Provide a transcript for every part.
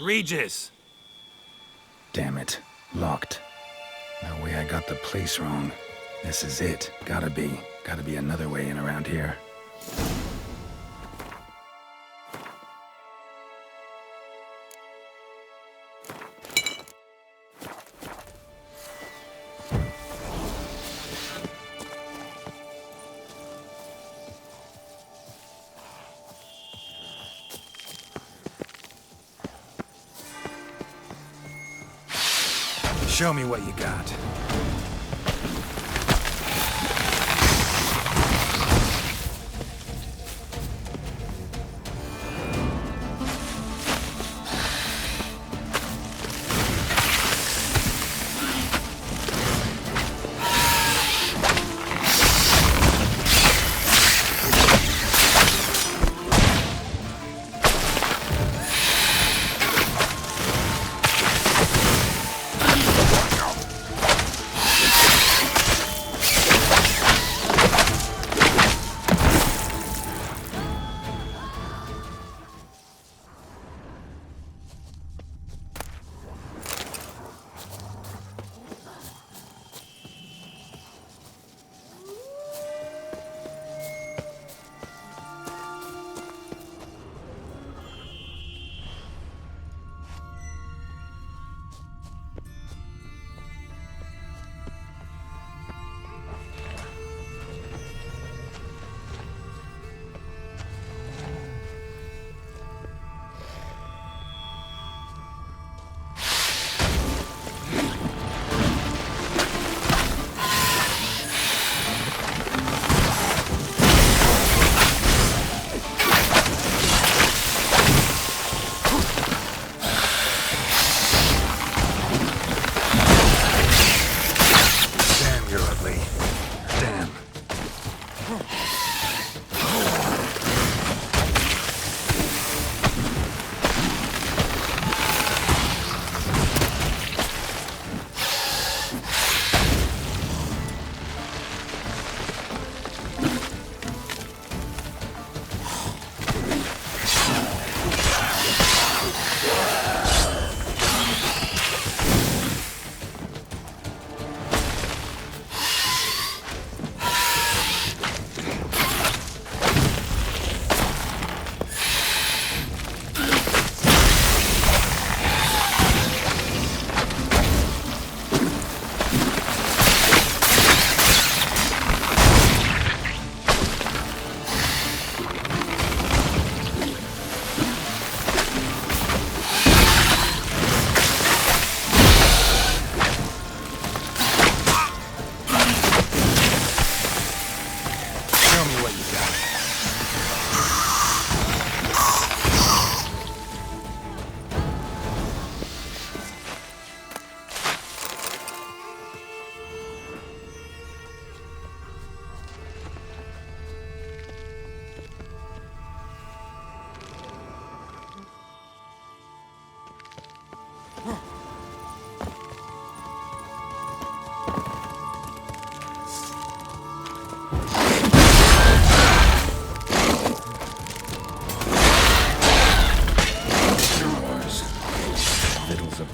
Regis! Damn it. Locked. No way I got the place wrong. This is it. Gotta be. Gotta be another way in around here. Show me what you got.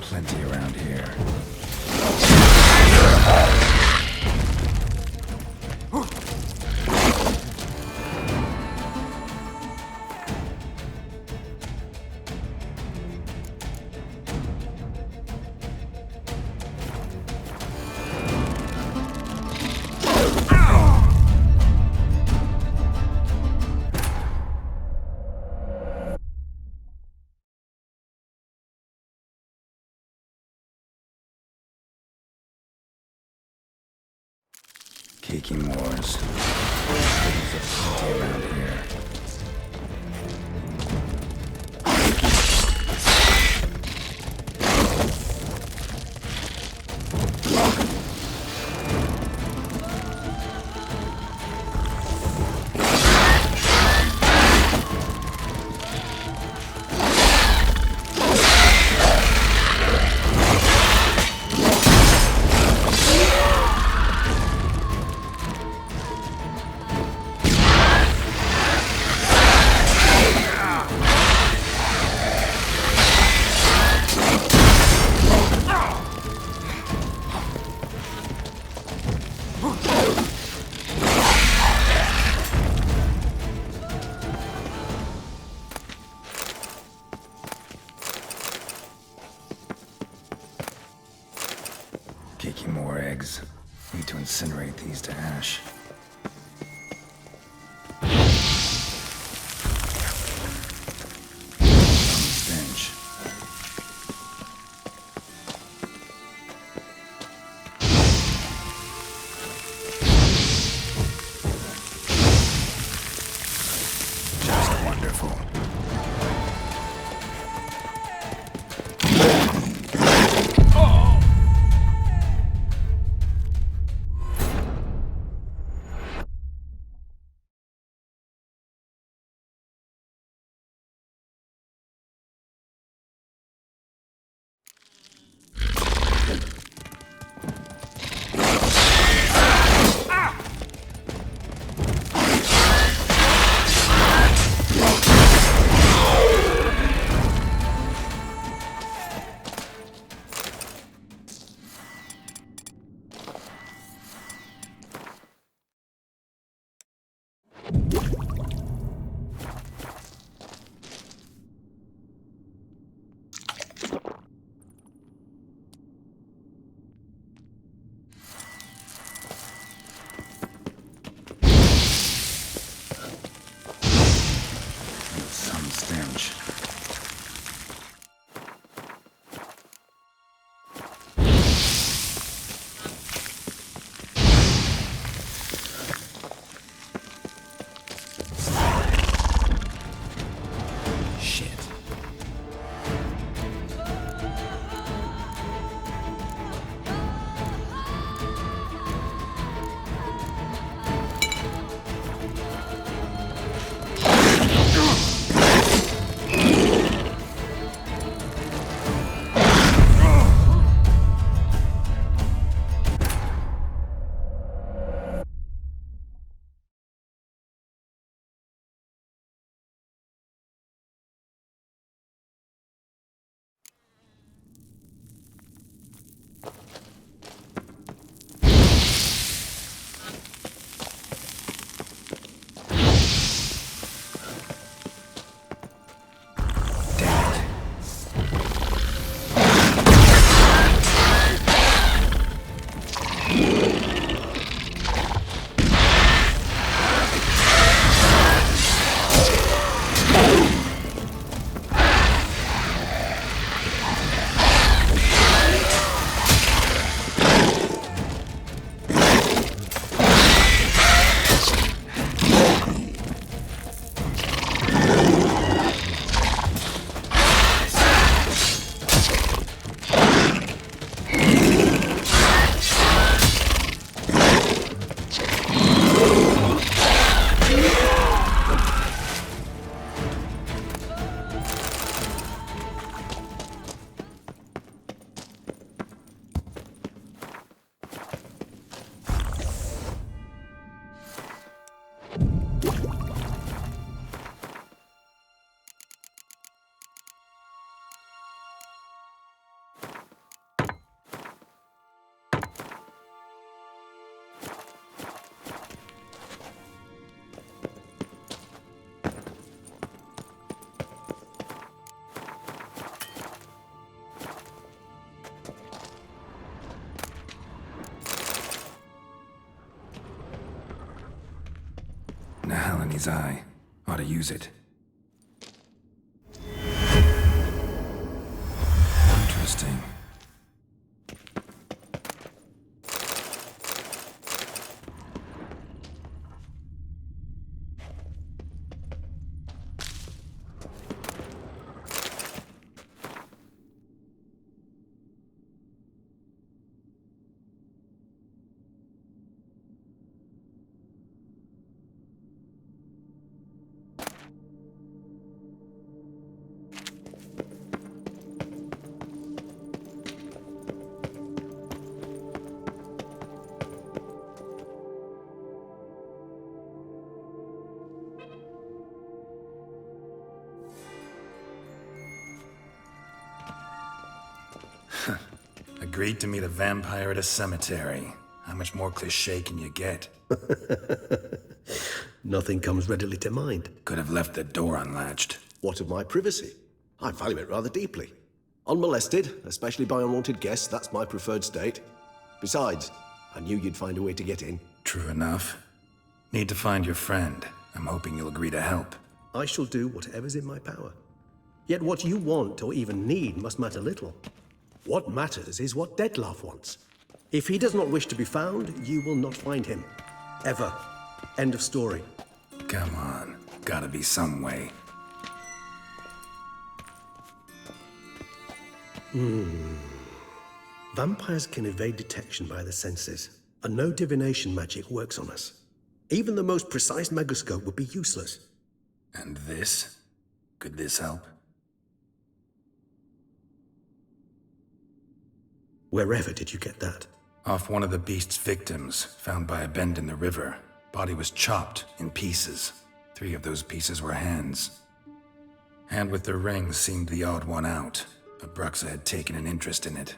Plenty around here. Caking wars. There's a plenty around here. kicking more eggs. Need to incinerate these to ash. Stench. Just wonderful. Some stench. Shit. Nahal in his eye. Ought to use it. Interesting. Agreed to meet a vampire at a cemetery. How much more cliché can you get? Nothing comes readily to mind. Could have left the door unlatched. What of my privacy? I value it rather deeply. Unmolested, especially by unwanted guests, that's my preferred state. Besides, I knew you'd find a way to get in. True enough. Need to find your friend. I'm hoping you'll agree to help. I shall do whatever's in my power. Yet what you want or even need must matter little. What matters is what Dettlaff wants. If he does not wish to be found, you will not find him. Ever. End of story. Come on. Gotta be some way. Vampires can evade detection by the senses, and no divination magic works on us. Even the most precise megascope would be useless. And this? Could this help? Wherever did you get that? Off one of the beast's victims, found by a bend in the river. Body was chopped in pieces. 3 of those pieces were hands. Hand with the ring seemed the odd one out, but Bruxa had taken an interest in it.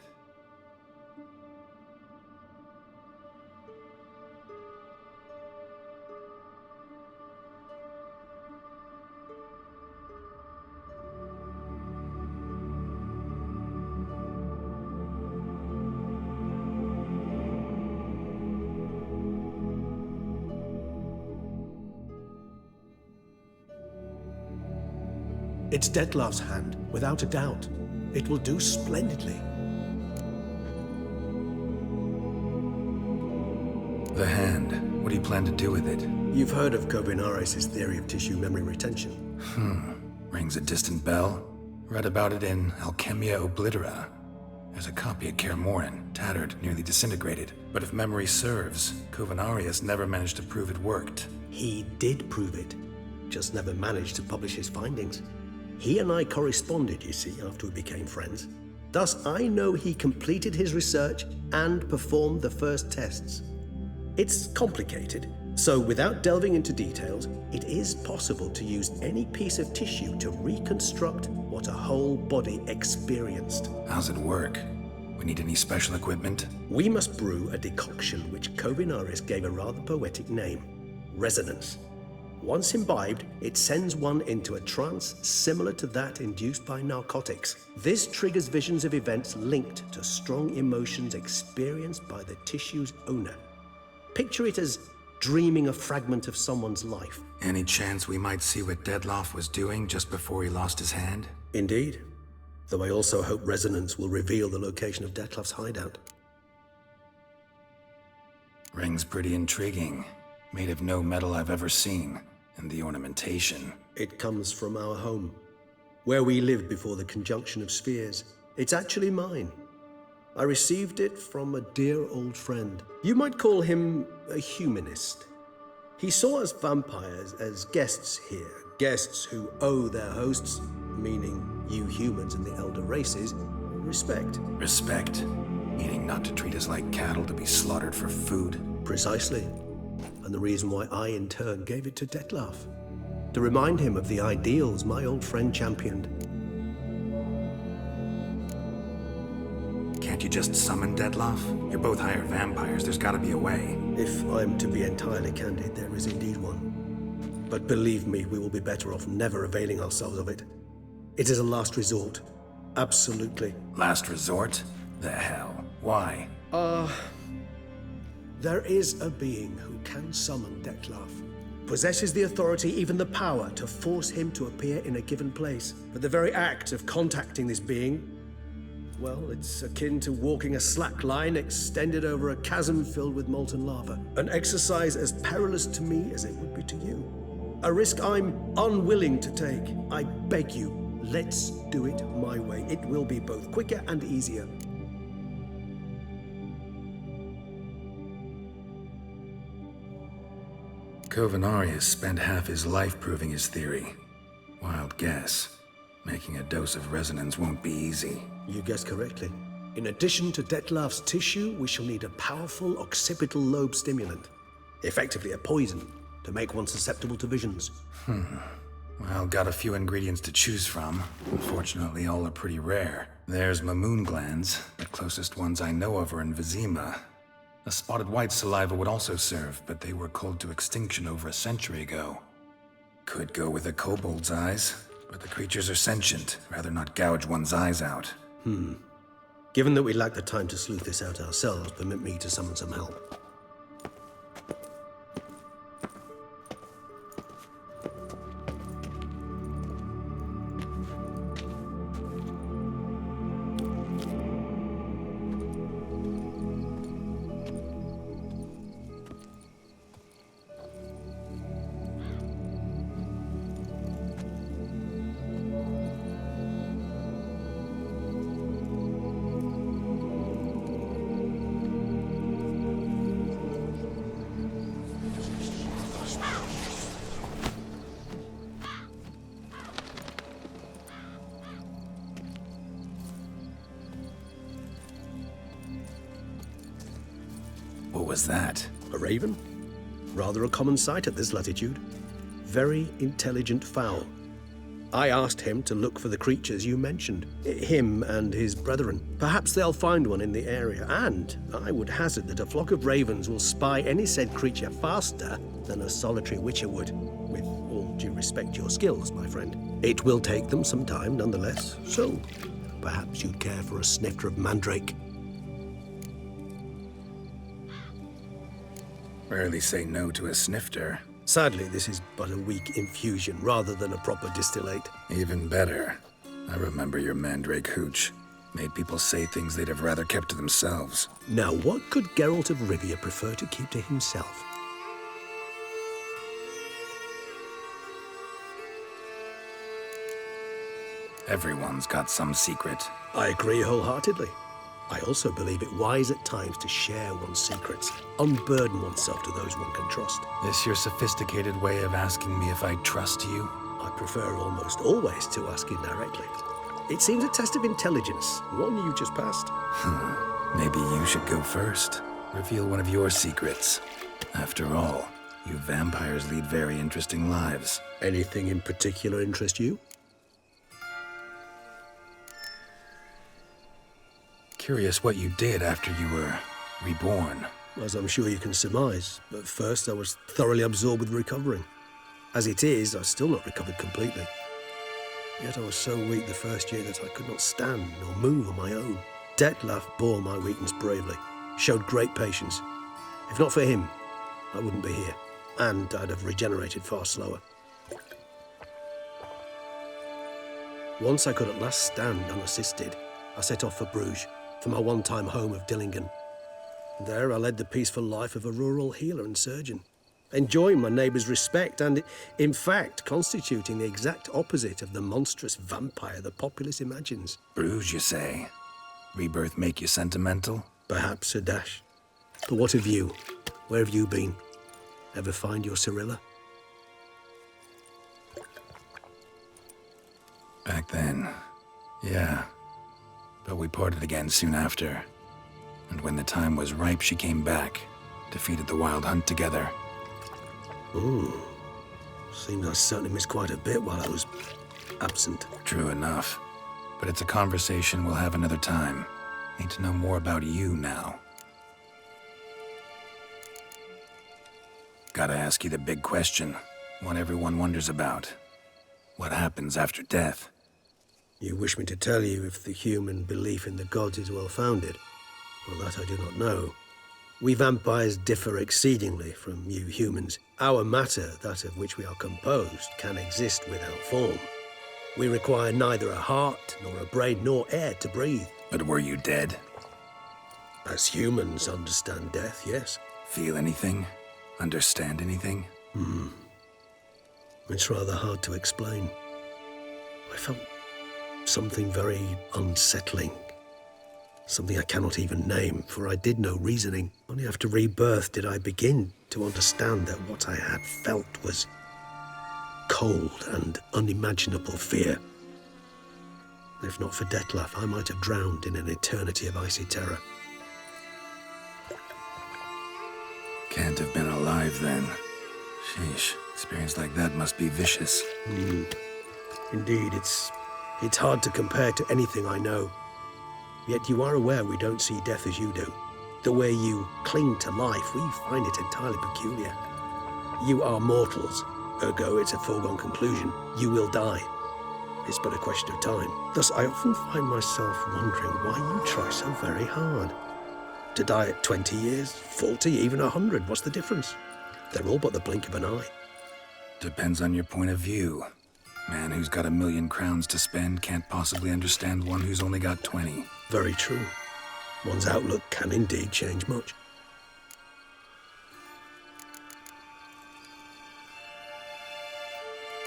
It's Dettlaff's hand, without a doubt. It will do splendidly. The hand. What do you plan to do with it? You've heard of Kovinaris' theory of tissue memory retention. Rings a distant bell. Read about it in Alchemia Oblitera. There's a copy at Kaer Morhen, tattered, nearly disintegrated. But if memory serves, Kovinaris never managed to prove it worked. He did prove it, just never managed to publish his findings. He and I corresponded, you see, after we became friends. Thus, I know he completed his research and performed the first tests. It's complicated, so without delving into details, it is possible to use any piece of tissue to reconstruct what a whole body experienced. How's it work? We need any special equipment? We must brew a decoction which Kovinaris gave a rather poetic name, resonance. Once imbibed, it sends one into a trance similar to that induced by narcotics. This triggers visions of events linked to strong emotions experienced by the tissue's owner. Picture it as dreaming a fragment of someone's life. Any chance we might see what Dettlaff was doing just before he lost his hand? Indeed. Though I also hope resonance will reveal the location of Dettlaff's hideout. Ring's pretty intriguing. Made of no metal I've ever seen. And the ornamentation. It comes from our home, where we lived before the conjunction of spheres. It's actually mine. I received it from a dear old friend. You might call him a humanist. He saw us vampires as guests here, guests who owe their hosts, meaning you humans and the elder races, respect. Respect? Meaning not to treat us like cattle to be slaughtered for food? Precisely. And the reason why I, in turn, gave it to Dettlaff. To remind him of the ideals my old friend championed. Can't you just summon Dettlaff? You're both hired vampires, there's gotta be a way. If I'm to be entirely candid, there is indeed one. But believe me, we will be better off never availing ourselves of it. It is a last resort. Absolutely. Last resort? The hell? Why? There is a being who can summon Dettlaff. Possesses the authority, even the power, to force him to appear in a given place. But the very act of contacting this being, well, it's akin to walking a slack line extended over a chasm filled with molten lava. An exercise as perilous to me as it would be to you. A risk I'm unwilling to take. I beg you, let's do it my way. It will be both quicker and easier. Kovinaris spent half his life proving his theory. Wild guess. Making a dose of resonance won't be easy. You guessed correctly. In addition to Dettlaff's tissue, we shall need a powerful occipital lobe stimulant. Effectively a poison, to make one susceptible to visions. Well, got a few ingredients to choose from. Unfortunately, all are pretty rare. There's Mamoon glands. The closest ones I know of are in Vizima. A spotted white saliva would also serve, but they were cold to extinction over a century ago. Could go with a kobold's eyes, but the creatures are sentient. Rather not gouge one's eyes out. Given that we lack the time to sleuth this out ourselves, permit me to summon some help. What was that? A raven? Rather a common sight at this latitude. Very intelligent fowl. I asked him to look for the creatures you mentioned. Him and his brethren. Perhaps they'll find one in the area, and I would hazard that a flock of ravens will spy any said creature faster than a solitary witcher would. With all due respect to your skills, my friend. It will take them some time, nonetheless. So, perhaps you'd care for a snifter of mandrake. Rarely say no to a snifter. Sadly, this is but a weak infusion rather than a proper distillate. Even better. I remember your mandrake hooch. Made people say things they'd have rather kept to themselves. Now, what could Geralt of Rivia prefer to keep to himself? Everyone's got some secret. I agree wholeheartedly. I also believe it wise at times to share one's secrets, unburden oneself to those one can trust. This your sophisticated way of asking me if I trust you? I prefer almost always to ask indirectly. It seems a test of intelligence, one you just passed. Maybe you should go first. Reveal one of your secrets. After all, you vampires lead very interesting lives. Anything in particular interest you? Curious what you did after you were reborn. As I'm sure you can surmise, at first I was thoroughly absorbed with recovering. As it is, I've still not recovered completely. Yet I was so weak the first year that I could not stand or move on my own. Detlef bore my weakness bravely, showed great patience. If not for him, I wouldn't be here, and I'd have regenerated far slower. Once I could at last stand unassisted, I set off for Bruges, for my one-time home of Dillingen. There I led the peaceful life of a rural healer and surgeon, enjoying my neighbours' respect and, in fact, constituting the exact opposite of the monstrous vampire the populace imagines. Bruges, you say? Rebirth make you sentimental? Perhaps a dash. But what of you? Where have you been? Ever find your Cyrilla? Back then, yeah. But we parted again soon after. And when the time was ripe, she came back, defeated the Wild Hunt together. Ooh. Seems I certainly missed quite a bit while I was absent. True enough. But it's a conversation we'll have another time. Need to know more about you now. Gotta ask you the big question. One everyone wonders about. What happens after death? You wish me to tell you if the human belief in the gods is well-founded? Well, that I do not know. We vampires differ exceedingly from you humans. Our matter, that of which we are composed, can exist without form. We require neither a heart, nor a brain, nor air to breathe. But were you dead? As humans understand death, yes. Feel anything? Understand anything? It's rather hard to explain. I felt something very unsettling. Something I cannot even name, for I did no reasoning. Only after rebirth did I begin to understand that what I had felt was cold and unimaginable fear. If not for Detlef, I might have drowned in an eternity of icy terror. Can't have been alive then. Sheesh, experience like that must be vicious. Indeed, it's hard to compare to anything I know. Yet you are aware we don't see death as you do. The way you cling to life, we find it entirely peculiar. You are mortals, ergo it's a foregone conclusion. You will die. It's but a question of time. Thus, I often find myself wondering why you try so very hard. To die at 20 years, 40, even 100, what's the difference? They're all but the blink of an eye. Depends on your point of view. Man who's got 1,000,000 crowns to spend can't possibly understand one who's only got 20. Very true. One's outlook can indeed change much.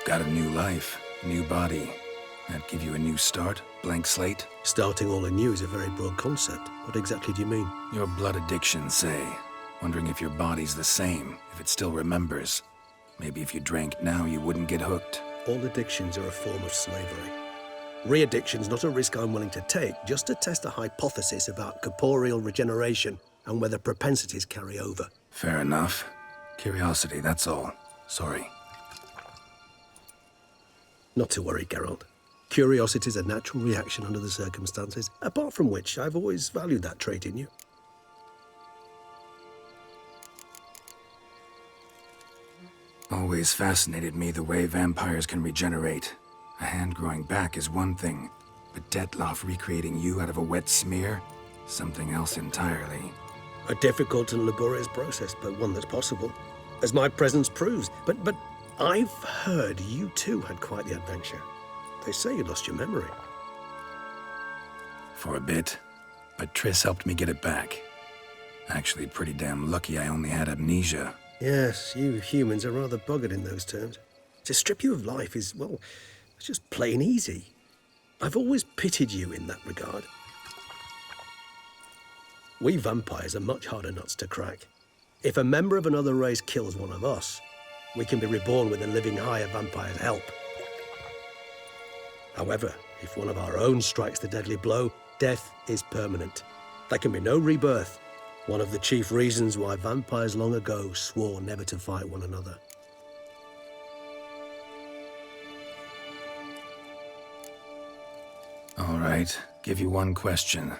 Got a new life, new body. That give you a new start? Blank slate? Starting all anew is a very broad concept. What exactly do you mean? Your blood addiction, say. Wondering if your body's the same, if it still remembers. Maybe if you drank now, you wouldn't get hooked. All addictions are a form of slavery. Re-addiction's not a risk I'm willing to take, just to test a hypothesis about corporeal regeneration and whether propensities carry over. Fair enough. Curiosity, that's all. Sorry. Not to worry, Geralt. Curiosity is a natural reaction under the circumstances, apart from which I've always valued that trait in you. Always fascinated me the way vampires can regenerate. A hand growing back is one thing, but Detloff recreating you out of a wet smear? Something else entirely. A difficult and laborious process, but one that's possible, as my presence proves. But I've heard you too had quite the adventure. They say you lost your memory. For a bit, but Triss helped me get it back. Actually, pretty damn lucky I only had amnesia. Yes, you humans are rather buggered in those terms. To strip you of life is, well, it's just plain easy. I've always pitied you in that regard. We vampires are much harder nuts to crack. If a member of another race kills one of us, we can be reborn with a living higher vampire's help. However, if one of our own strikes the deadly blow, death is permanent. There can be no rebirth. One of the chief reasons why vampires long ago swore never to fight one another. All right, give you one question.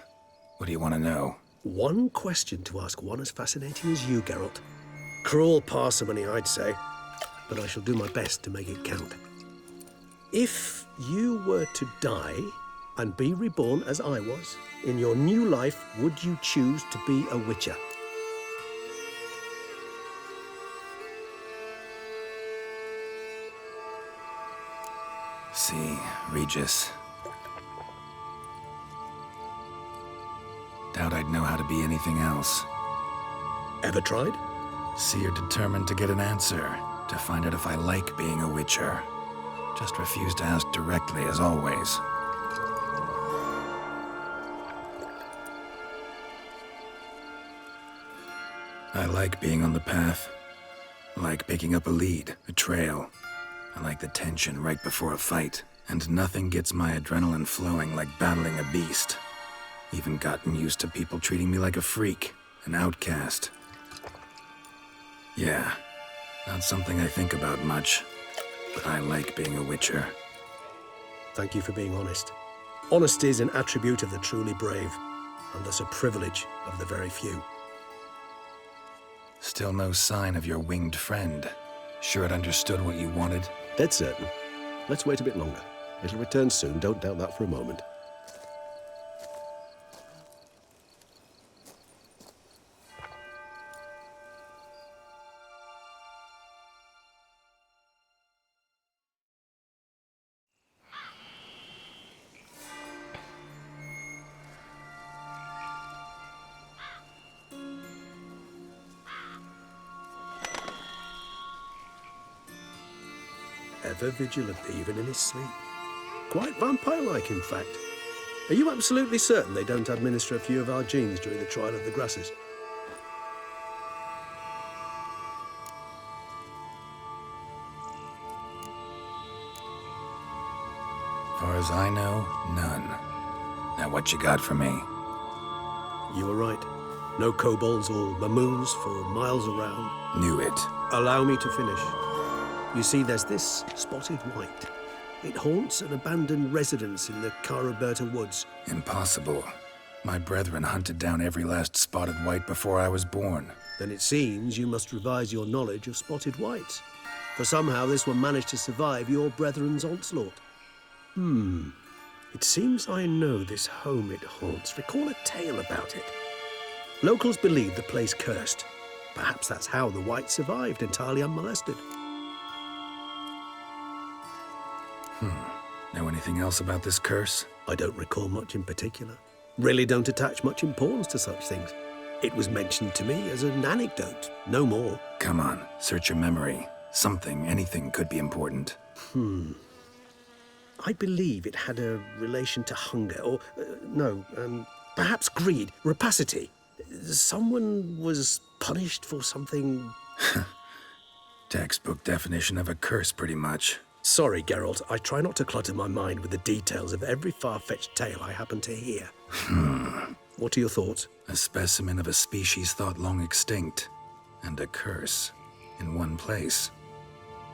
What do you want to know? One question to ask one as fascinating as you, Geralt. Cruel parsimony, I'd say, but I shall do my best to make it count. If you were to die and be reborn as I was, in your new life, would you choose to be a Witcher? See, Regis. Doubt I'd know how to be anything else. Ever tried? See, you're determined to get an answer, to find out if I like being a Witcher. Just refuse to ask directly, as always. I like being on the path. I like picking up a lead, a trail. I like the tension right before a fight. And nothing gets my adrenaline flowing like battling a beast. Even gotten used to people treating me like a freak, an outcast. Yeah, not something I think about much, but I like being a Witcher. Thank you for being honest. Honesty is an attribute of the truly brave, and thus a privilege of the very few. Still no sign of your winged friend. Sure it understood what you wanted? Dead certain. Let's wait a bit longer. It'll return soon, don't doubt that for a moment. Ever vigilant, even in his sleep. Quite vampire-like, in fact. Are you absolutely certain they don't administer a few of our genes during the trial of the grasses? Far as I know, none. Now what you got for me? You were right. No kobolds or mamoons for miles around. Knew it. Allow me to finish. You see, there's this spotted white. It haunts an abandoned residence in the Caraberta woods. Impossible. My brethren hunted down every last spotted white before I was born. Then it seems you must revise your knowledge of spotted whites. For somehow this one managed to survive your brethren's onslaught. It seems I know this home it haunts. Recall a tale about it. Locals believe the place cursed. Perhaps that's how the White survived entirely unmolested. Know anything else about this curse? I don't recall much in particular. Really don't attach much importance to such things. It was mentioned to me as an anecdote, no more. Come on, search your memory. Something, anything could be important. I believe it had a relation to hunger, or, perhaps greed, rapacity. Someone was punished for something. Textbook definition of a curse, pretty much. Sorry, Geralt, I try not to clutter my mind with the details of every far-fetched tale I happen to hear. What are your thoughts? A specimen of a species thought long extinct, and a curse, in one place.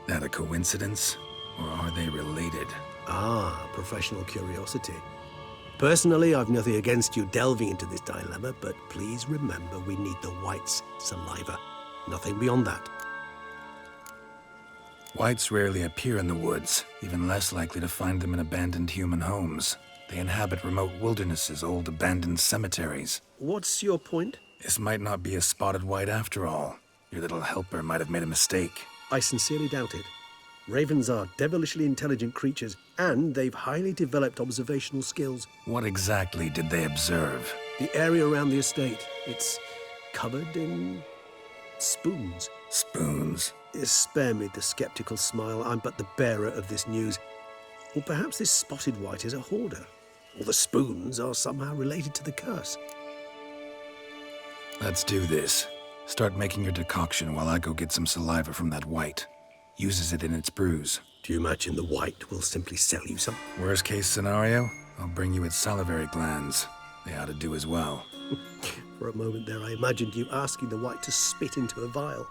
That a coincidence, or are they related? Ah, professional curiosity. Personally, I've nothing against you delving into this dilemma, but please remember we need the White's saliva. Nothing beyond that. Whites rarely appear in the woods, even less likely to find them in abandoned human homes. They inhabit remote wildernesses, old abandoned cemeteries. What's your point? This might not be a spotted white after all. Your little helper might have made a mistake. I sincerely doubt it. Ravens are devilishly intelligent creatures, and they've highly developed observational skills. What exactly did they observe? The area around the estate, it's covered in spoons. Spoons? Spare me the skeptical smile. I'm but the bearer of this news. Or perhaps this spotted white is a hoarder. Or the spoons are somehow related to the curse. Let's do this. Start making your decoction while I go get some saliva from that white. Uses it in its brews. Do you imagine the white will simply sell you some? Worst case scenario, I'll bring you its salivary glands. They ought to do as well. For a moment there, I imagined you asking the white to spit into a vial.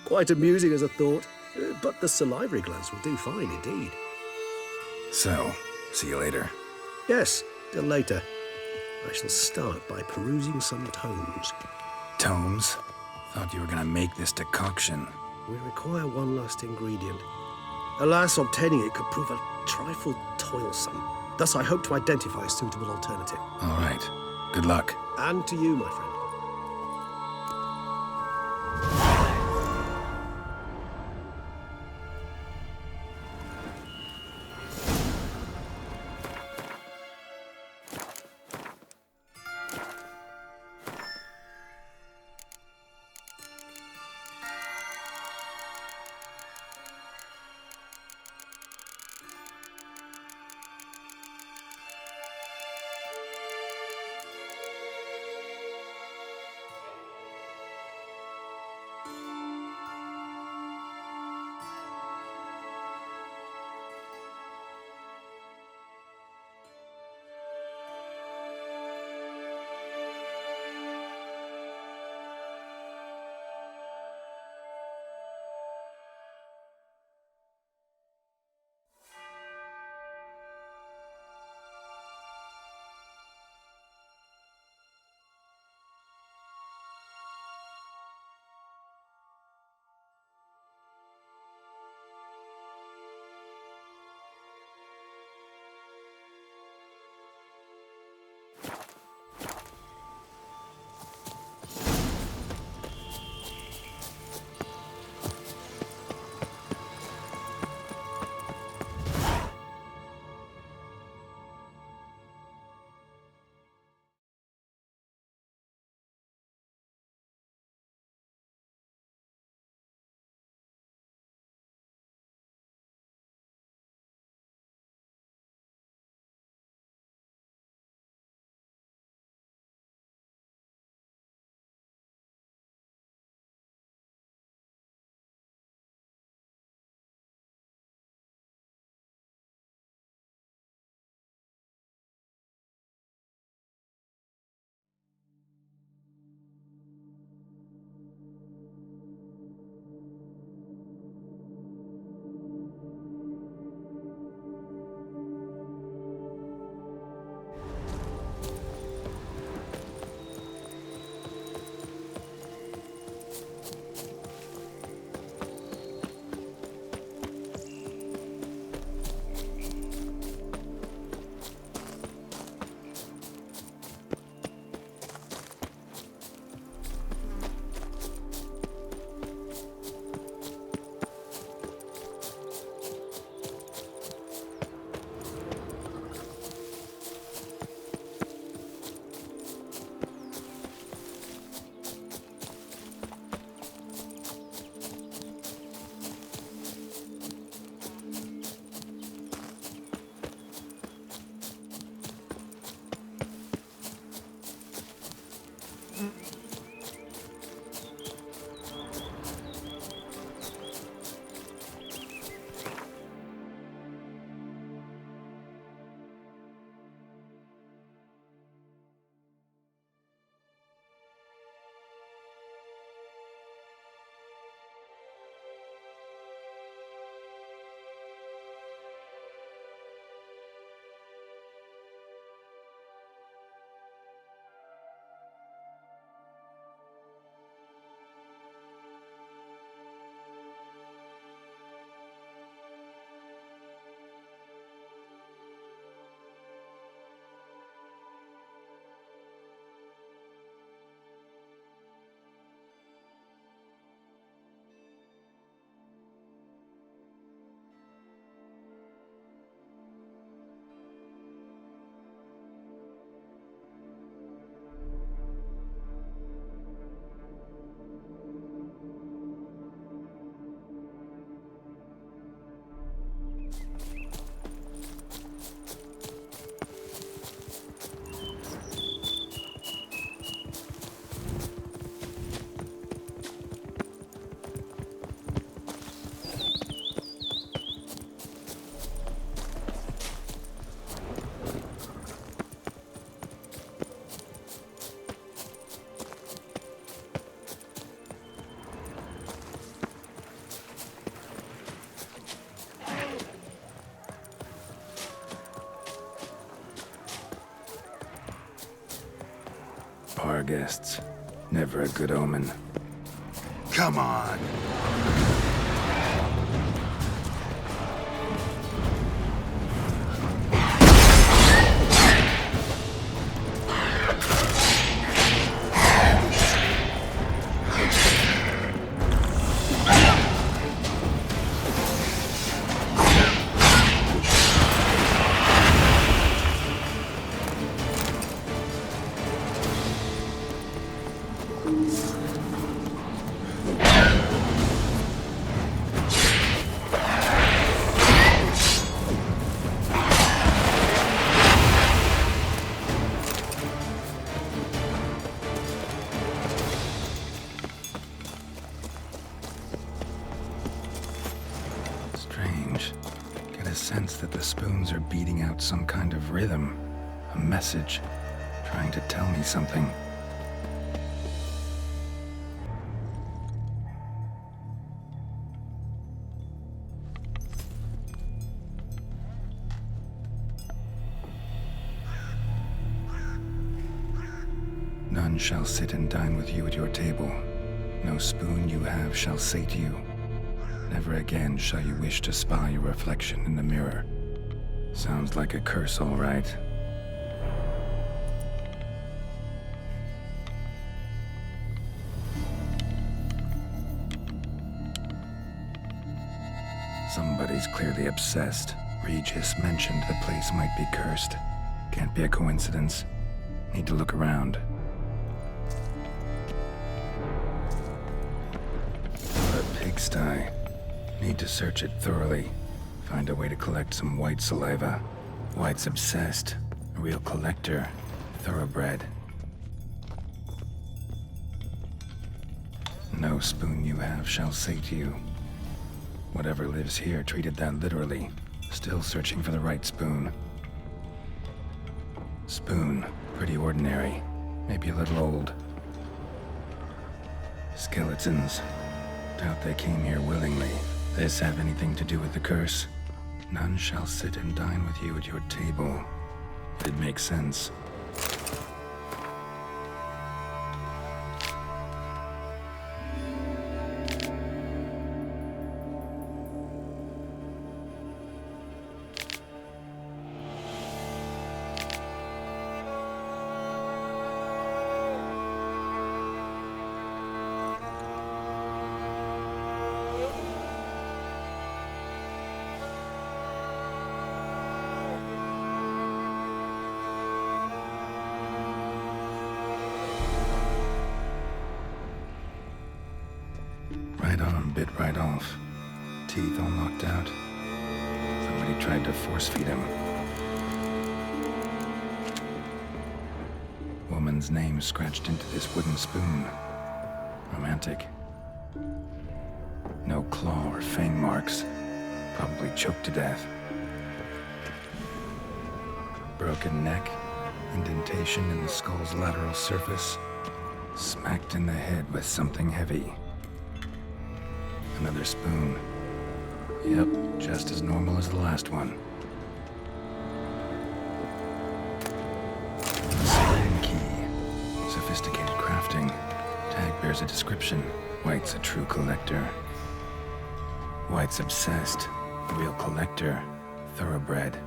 Quite amusing as a thought, but the salivary glands will do fine indeed. So, see you later. Yes, till later. I shall start by perusing some tomes. Tomes? Thought you were gonna make this decoction. We require one last ingredient. Alas, obtaining it could prove a trifle toilsome. Thus, I hope to identify a suitable alternative. All right. Good luck. And to you, my friend. guests. Never a good omen. Come on. Strange. Get a sense that the spoons are beating out some kind of rhythm. A message. Trying to tell me something. None shall sit and dine with you at your table. No spoon you have shall sate you. Never again shall you wish to spy your reflection in the mirror. Sounds like a curse, all right. Somebody's clearly obsessed. Regis mentioned the place might be cursed. Can't be a coincidence. Need to look around. What a pigsty. Need to search it thoroughly. Find a way to collect some white saliva. White's obsessed. A real collector. Thoroughbred. No spoon you have shall sate you. Whatever lives here treated that literally. Still searching for the right spoon. Spoon. Pretty ordinary. Maybe a little old. Skeletons. Doubt they came here willingly. This have anything to do with the curse? None shall sit and dine with you at your table. It makes sense. Right on, bit right off. Teeth all knocked out. Somebody tried to force feed him. Woman's name scratched into this wooden spoon. Romantic. No claw or fang marks. Probably choked to death. Broken neck. Indentation in the skull's lateral surface. Smacked in the head with something heavy. Another spoon. Yep, just as normal as the last one. Same key. Sophisticated crafting. Tag bears a description. White's a true collector. White's obsessed. A real collector. Thoroughbred.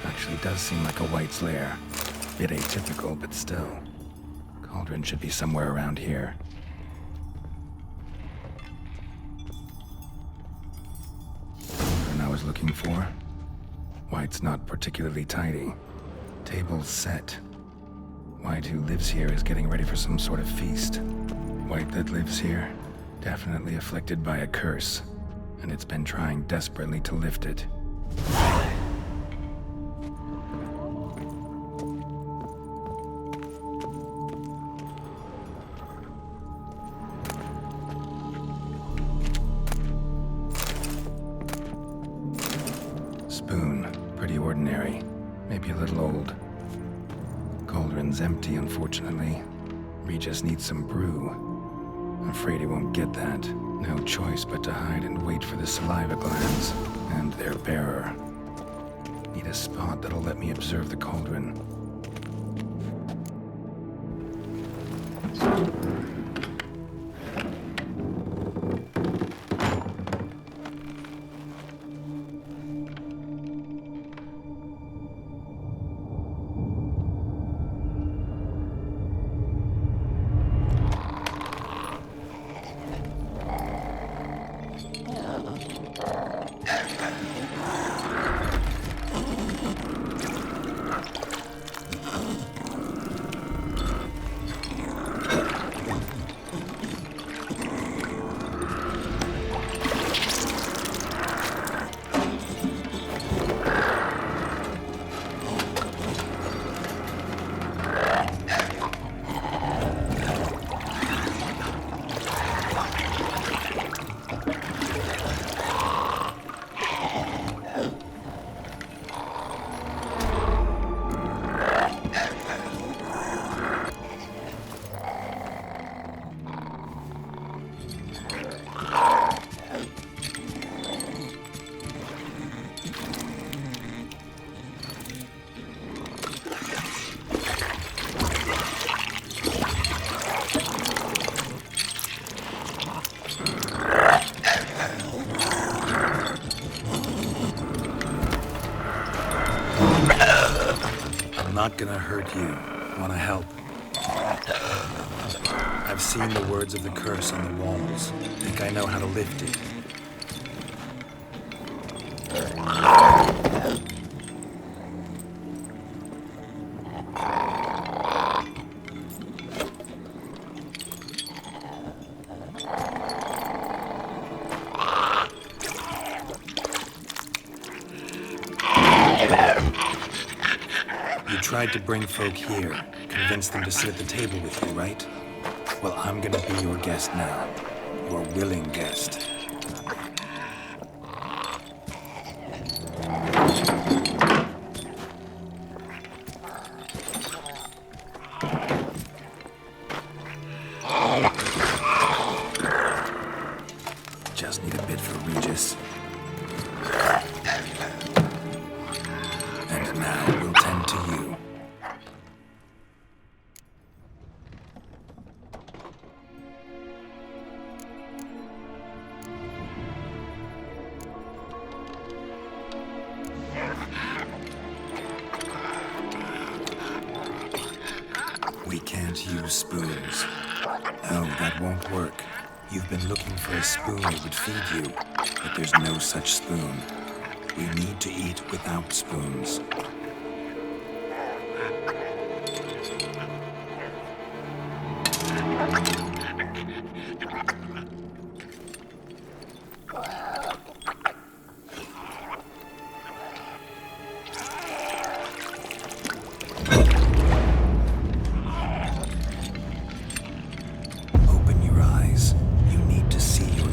Actually does seem like a White's lair. Bit atypical, but still. Cauldron should be somewhere around here. What I was looking for? White's not particularly tidy. Table's set. White who lives here is getting ready for some sort of feast. White that lives here, definitely afflicted by a curse, and it's been trying desperately to lift it. Spoon, pretty ordinary, maybe a little old. cauldron's empty, unfortunately. Regis needs some brew. I'm afraid he won't get that. No choice but to hide and wait for the saliva glands and their bearer. Need a spot that'll let me observe the cauldron. Not gonna hurt you. Wanna help? I've seen the words of the curse on the walls. Think I know how to lift it. Tried to bring folk here, convince them to sit at the table with you, right? Well, I'm gonna be your guest now. Your willing guest. Just need a bit for Regis. And now we'll tend to you. We can't use spoons. Oh, that won't work. You've been looking for a spoon that would feed you, but there's no such spoon. We need to eat without spoons.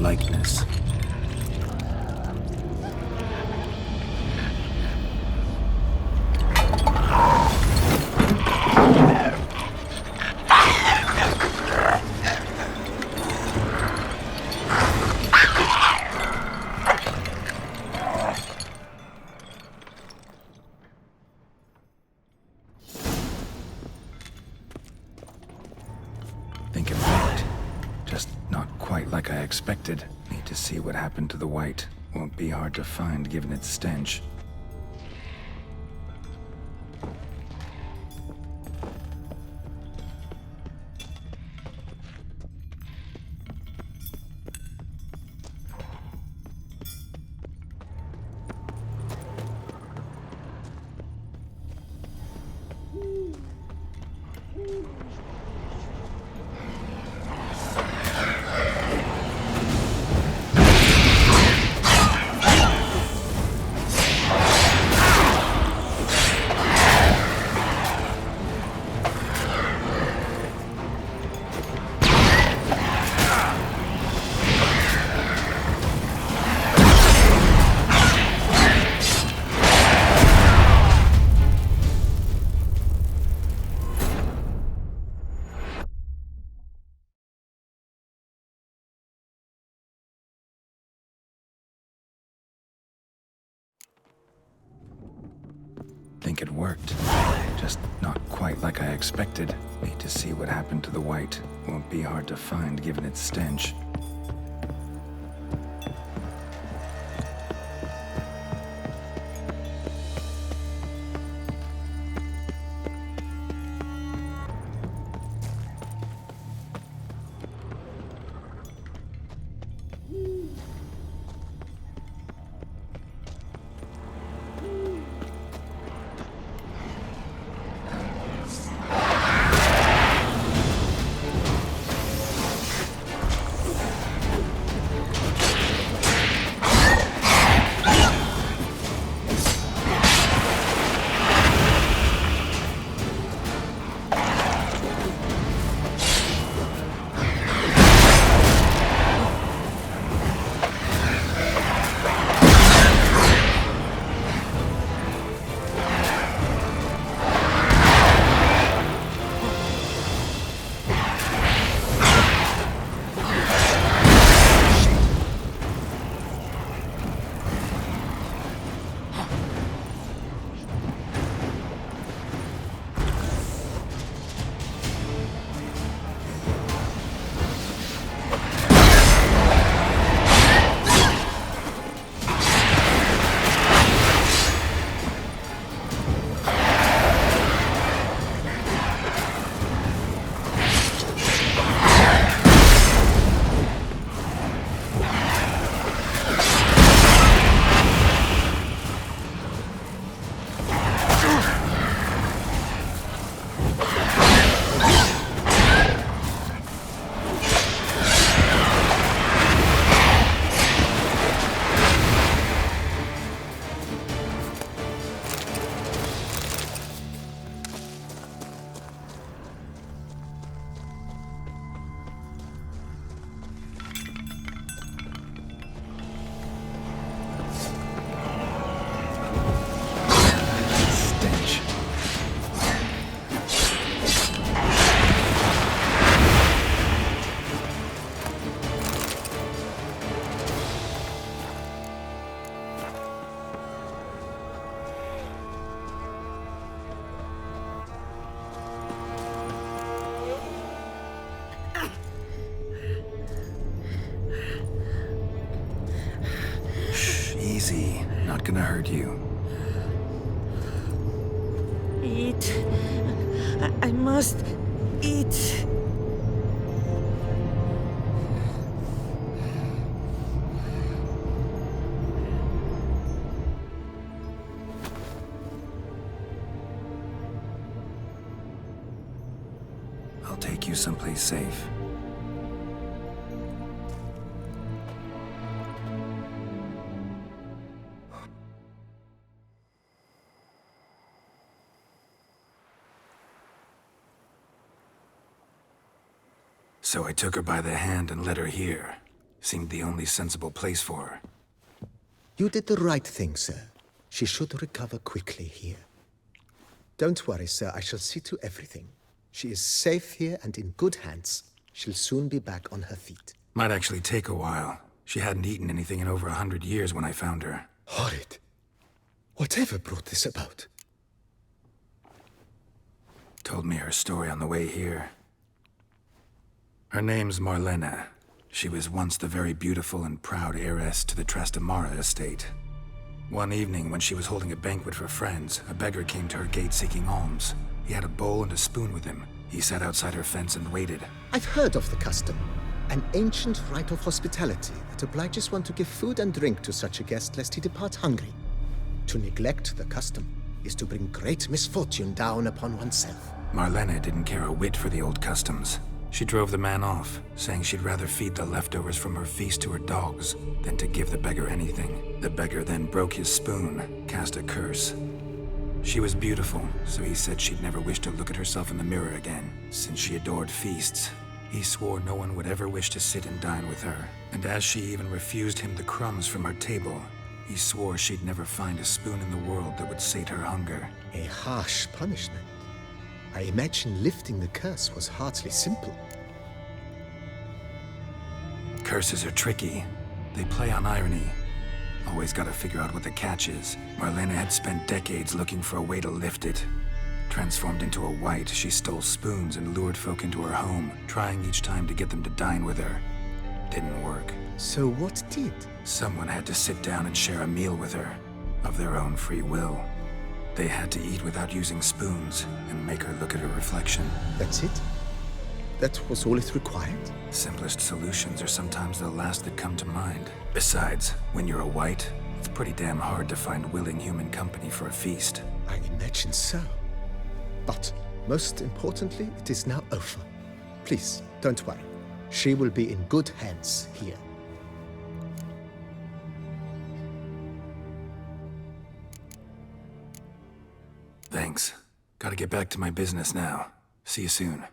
Likeness. Think it worked. Just not quite like I expected. Need to see what happened to the white. Won't be hard to find given its stench. like it worked. Just not quite like I expected. Need to see what happened to the white. Won't be hard to find given its stench. Easy. Not gonna hurt you. Eat. I must eat. I'll take you someplace safe. So I took her by the hand and led her here. Seemed the only sensible place for her. You did the right thing, sir. She should recover quickly here. Don't worry, sir. I shall see to everything. She is safe here and in good hands. She'll soon be back on her feet. Might actually take a while. She hadn't eaten anything in over 100 years when I found her. Horrid. Whatever brought this about? Told me her story on the way here. Her name's Marlena. She was once the very beautiful and proud heiress to the Trastamara estate. One evening, when she was holding a banquet for friends, a beggar came to her gate seeking alms. He had a bowl and a spoon with him. He sat outside her fence and waited. I've heard of the custom. An ancient rite of hospitality that obliges one to give food and drink to such a guest lest he depart hungry. To neglect the custom is to bring great misfortune down upon oneself. Marlena didn't care a whit for the old customs. She drove the man off, saying she'd rather feed the leftovers from her feast to her dogs than to give the beggar anything. The beggar then broke his spoon, cast a curse. She was beautiful, so he said she'd never wish to look at herself in the mirror again. Since she adored feasts, he swore no one would ever wish to sit and dine with her. And as she even refused him the crumbs from her table, he swore she'd never find a spoon in the world that would sate her hunger. A harsh punishment. I imagine lifting the curse was hardly simple. Curses are tricky. They play on irony. Always gotta figure out what the catch is. Marlena had spent decades looking for a way to lift it. Transformed into a white, she stole spoons and lured folk into her home, trying each time to get them to dine with her. Didn't work. So what did? Someone had to sit down and share a meal with her, of their own free will. They had to eat without using spoons, and make her look at her reflection. That's it? That was all it required? Simplest solutions are sometimes the last that come to mind. Besides, when you're a white, it's pretty damn hard to find willing human company for a feast. I imagine so. But, most importantly, it is now over. Please, don't worry. She will be in good hands here. Thanks. Gotta get back to my business now. See you soon.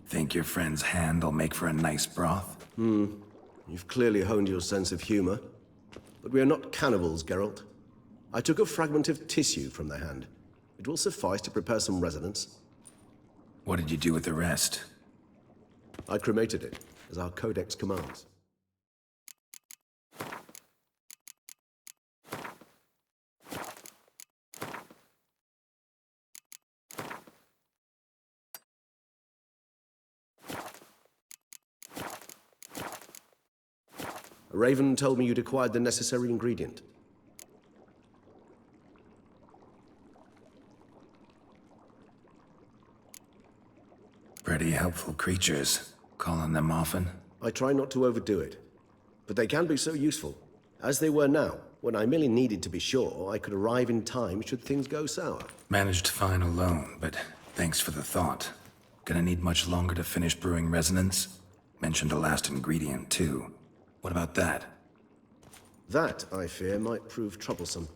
Think your friend's hand will make for a nice broth? You've clearly honed your sense of humor. But we are not cannibals, Geralt. I took a fragment of tissue from the hand. It will suffice to prepare some resonance. What did you do with the rest? I cremated it, as our codex commands. A raven told me you'd acquired the necessary ingredient. Pretty helpful creatures. Call on them often? I try not to overdo it, but they can be so useful. As they were now, when I merely needed to be sure I could arrive in time should things go sour. Managed fine alone, but thanks for the thought. Gonna need much longer to finish brewing resonance? Mentioned the last ingredient, too. What about that? That, I fear, might prove troublesome.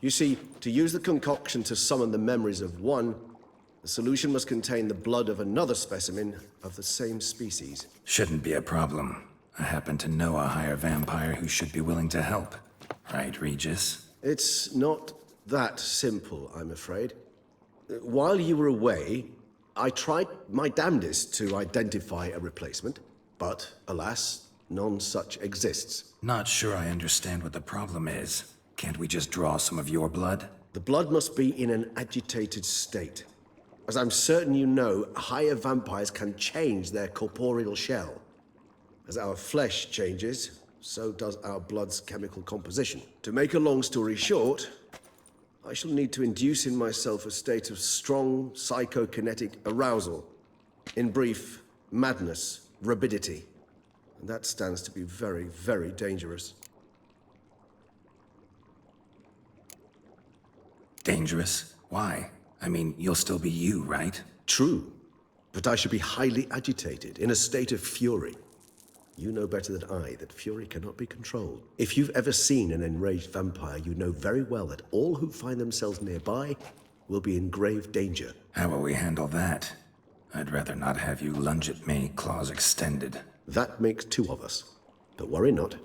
You see, to use the concoction to summon the memories of one, the solution must contain the blood of another specimen of the same species. Shouldn't be a problem. I happen to know a higher vampire who should be willing to help. Right, Regis? It's not that simple, I'm afraid. While you were away, I tried my damnedest to identify a replacement. But, alas, none such exists. Not sure I understand what the problem is. Can't we just draw some of your blood? The blood must be in an agitated state. As I'm certain you know, higher vampires can change their corporeal shell. As our flesh changes, so does our blood's chemical composition. To make a long story short, I shall need to induce in myself a state of strong psychokinetic arousal. In brief, madness, rabidity. And that stands to be very, very dangerous. Dangerous? Why? I mean, you'll still be you, right? True, but I should be highly agitated, in a state of fury. You know better than I that fury cannot be controlled. If you've ever seen an enraged vampire, you know very well that all who find themselves nearby will be in grave danger. How will we handle that? I'd rather not have you lunge at me, claws extended. That makes two of us. But worry not.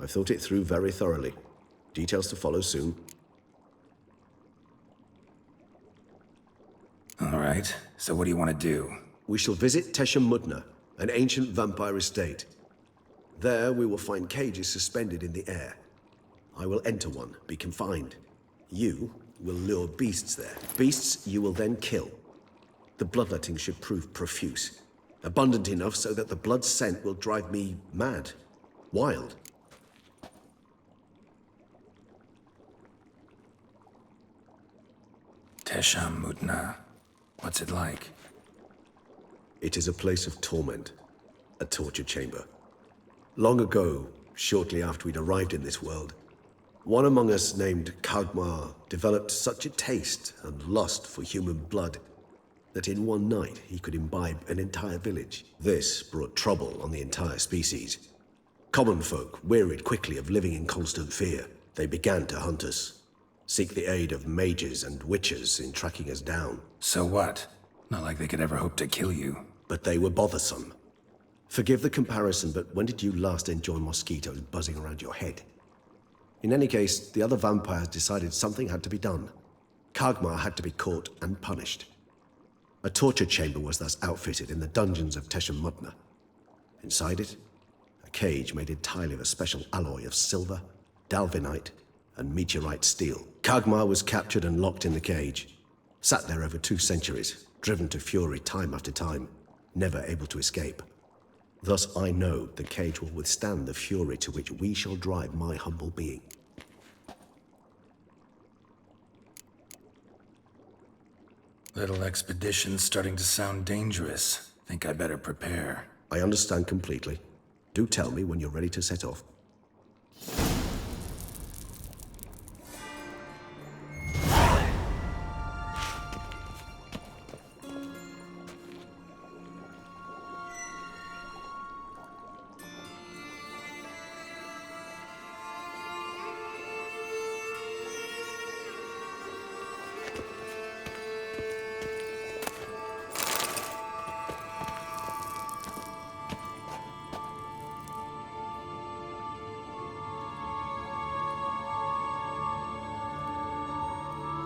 I've thought it through very thoroughly. Details to follow soon. All right, so what do you want to do? We shall visit Teshem Mudna, an ancient vampire estate. There we will find cages suspended in the air. I will enter one, be confined. You will lure beasts there. Beasts you will then kill. The bloodletting should prove profuse. Abundant enough so that the blood scent will drive me mad. Wild. Teshem Mudna. What's it like? It is a place of torment. A torture chamber. Long ago, shortly after we'd arrived in this world, one among us named Kagmar developed such a taste and lust for human blood that in one night he could imbibe an entire village. This brought trouble on the entire species. Common folk wearied quickly of living in constant fear. They began to hunt us, seek the aid of mages and witches in tracking us down. So what? Not like they could ever hope to kill you. But they were bothersome. Forgive the comparison, but when did you last enjoy mosquitoes buzzing around your head? In any case, the other vampires decided something had to be done. Kagmar had to be caught and punished. A torture chamber was thus outfitted in the dungeons of Teshem Mudna. Inside it, a cage made entirely of a special alloy of silver, dalvinite, and meteorite steel. Kagmar was captured and locked in the cage. Sat there over 2 centuries, driven to fury time after time, never able to escape. Thus I know the cage will withstand the fury to which we shall drive my humble being. Little expedition's starting to sound dangerous. Think I better prepare. I understand completely. Do tell me when you're ready to set off.